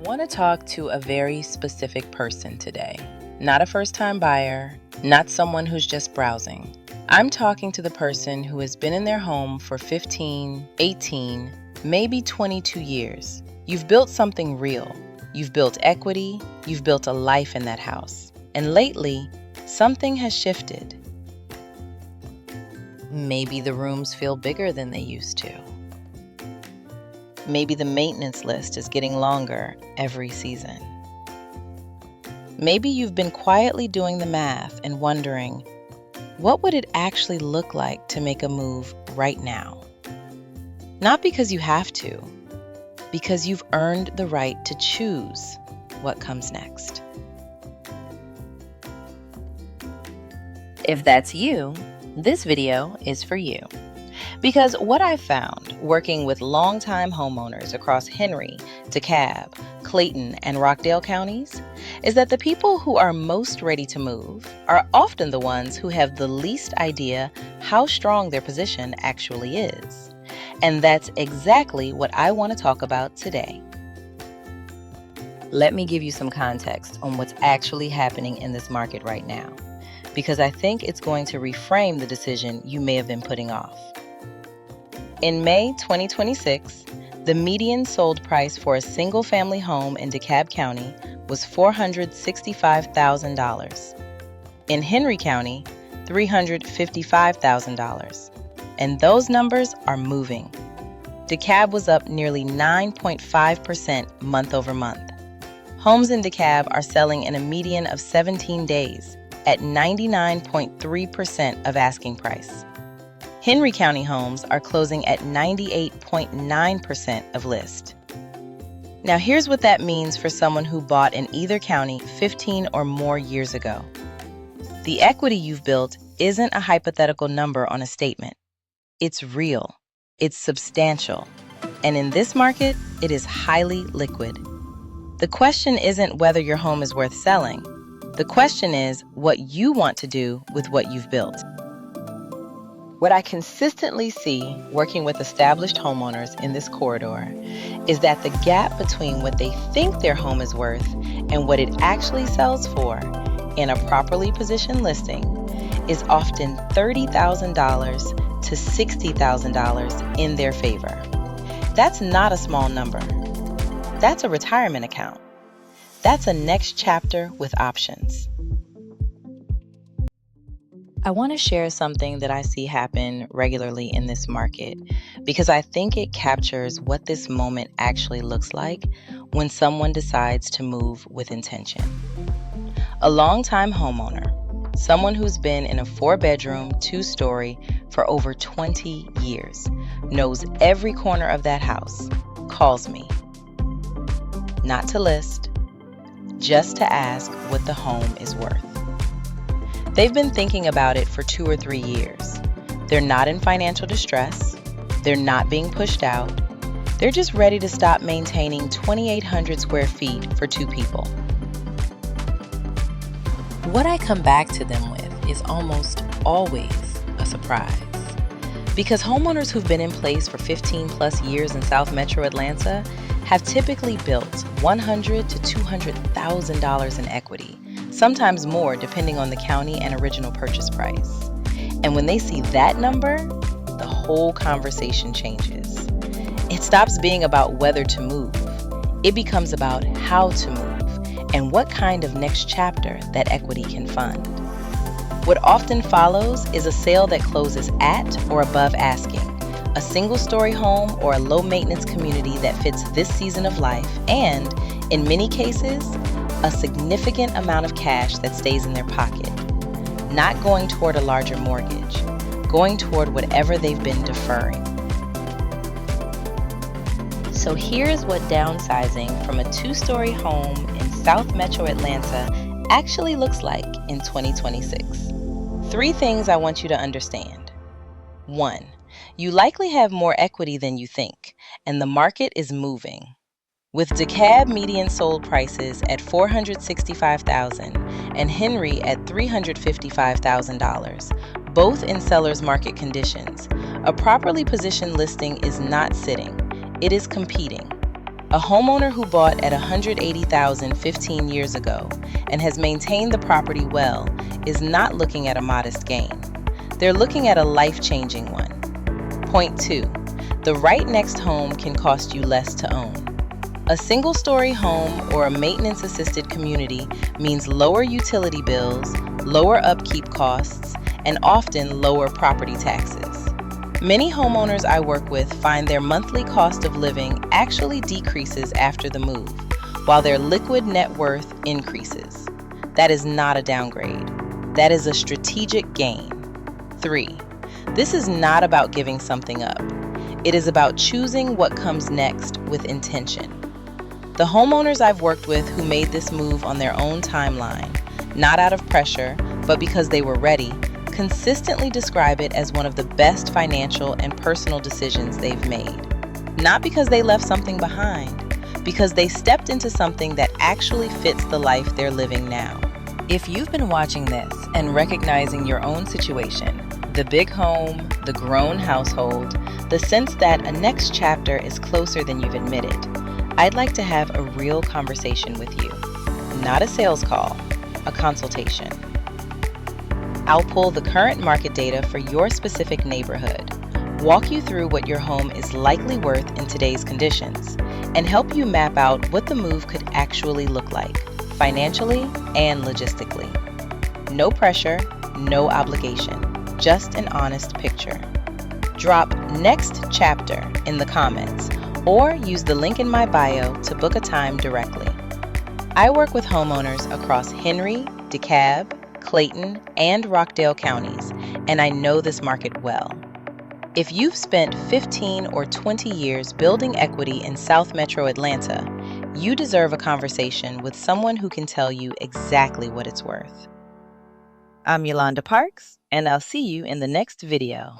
want to talk to a very specific person today. Not a first-time buyer, not someone who's just browsing. I'm talking to the person who has been in their home for 15, 18, maybe 22 years. You've built something real. You've built equity. You've built a life in that house. And lately, something has shifted. Maybe the rooms feel bigger than they used to. Maybe the maintenance list is getting longer every season. Maybe you've been quietly doing the math and wondering, what would it actually look like to make a move right now? Not because you have to, because you've earned the right to choose what comes next. If that's you, this video is for you. Because what I found working with longtime homeowners across Henry, DeKalb, Clayton, and Rockdale counties is that the people who are most ready to move are often the ones who have the least idea how strong their position actually is. And that's exactly what I want to talk about today. Let me give you some context on what's actually happening in this market right now, because I think it's going to reframe the decision you may have been putting off. In May 2026, the median sold price for a single-family home in DeKalb County was $465,000. In Henry County, $355,000. And those numbers are moving. DeKalb was up nearly 9.5% month over month. Homes in DeKalb are selling in a median of 17 days at 99.3% of asking price. Henry County homes are closing at 98.9% of list. Now here's what that means for someone who bought in either county 15 or more years ago. The equity you've built isn't a hypothetical number on a statement. It's real, it's substantial, and in this market, it is highly liquid. The question isn't whether your home is worth selling. The question is what you want to do with what you've built. What I consistently see working with established homeowners in this corridor is that the gap between what they think their home is worth and what it actually sells for in a properly positioned listing is often $30,000 to $60,000 in their favor. That's not a small number. That's a retirement account. That's a next chapter with options. I want to share something that I see happen regularly in this market because I think it captures what this moment actually looks like when someone decides to move with intention. A longtime homeowner, someone who's been in a 4-bedroom, 2-story for over 20 years, knows every corner of that house, calls me. Not to list, just to ask what the home is worth. They've been thinking about it for 2 or 3 years. They're not in financial distress. They're not being pushed out. They're just ready to stop maintaining 2,800 square feet for 2 people. What I come back to them with is almost always a surprise. Because homeowners who've been in place for 15 plus years in South Metro Atlanta have typically built $100,000 to $200,000 in equity, sometimes more depending on the county and original purchase price. And when they see that number, the whole conversation changes. It stops being about whether to move. It becomes about how to move and what kind of next chapter that equity can fund. What often follows is a sale that closes at or above asking, a single-story home or a low-maintenance community that fits this season of life, and, in many cases, a significant amount of cash that stays in their pocket, not going toward a larger mortgage, going toward whatever they've been deferring. So here's what downsizing from a 2-story home in South Metro Atlanta actually looks like in 2026. 3 things I want you to understand. 1, you likely have more equity than you think, and the market is moving. With DeKalb median sold prices at $465,000 and Henry at $355,000, both in seller's market conditions, a properly positioned listing is not sitting, it is competing. A homeowner who bought at $180,000 15 years ago and has maintained the property well is not looking at a modest gain. They're looking at a life-changing one. Point 2. The right next home can cost you less to own. A single-story home or a maintenance-assisted community means lower utility bills, lower upkeep costs, and often lower property taxes. Many homeowners I work with find their monthly cost of living actually decreases after the move, while their liquid net worth increases. That is not a downgrade. That is a strategic gain. 3. This is not about giving something up. It is about choosing what comes next with intention. The homeowners I've worked with who made this move on their own timeline, not out of pressure, but because they were ready, consistently describe it as one of the best financial and personal decisions they've made. Not because they left something behind, because they stepped into something that actually fits the life they're living now. If you've been watching this and recognizing your own situation, the big home, the grown household, the sense that a next chapter is closer than you've admitted, I'd like to have a real conversation with you. Not a sales call, a consultation. I'll pull the current market data for your specific neighborhood, walk you through what your home is likely worth in today's conditions, and help you map out what the move could actually look like, financially and logistically. No pressure, no obligation, just an honest picture. Drop "next chapter" in the comments or use the link in my bio to book a time directly. I work with homeowners across Henry, DeKalb, Clayton, and Rockdale counties, and I know this market well. If you've spent 15 or 20 years building equity in South Metro Atlanta, you deserve a conversation with someone who can tell you exactly what it's worth. I'm Yolanda Parks, and I'll see you in the next video.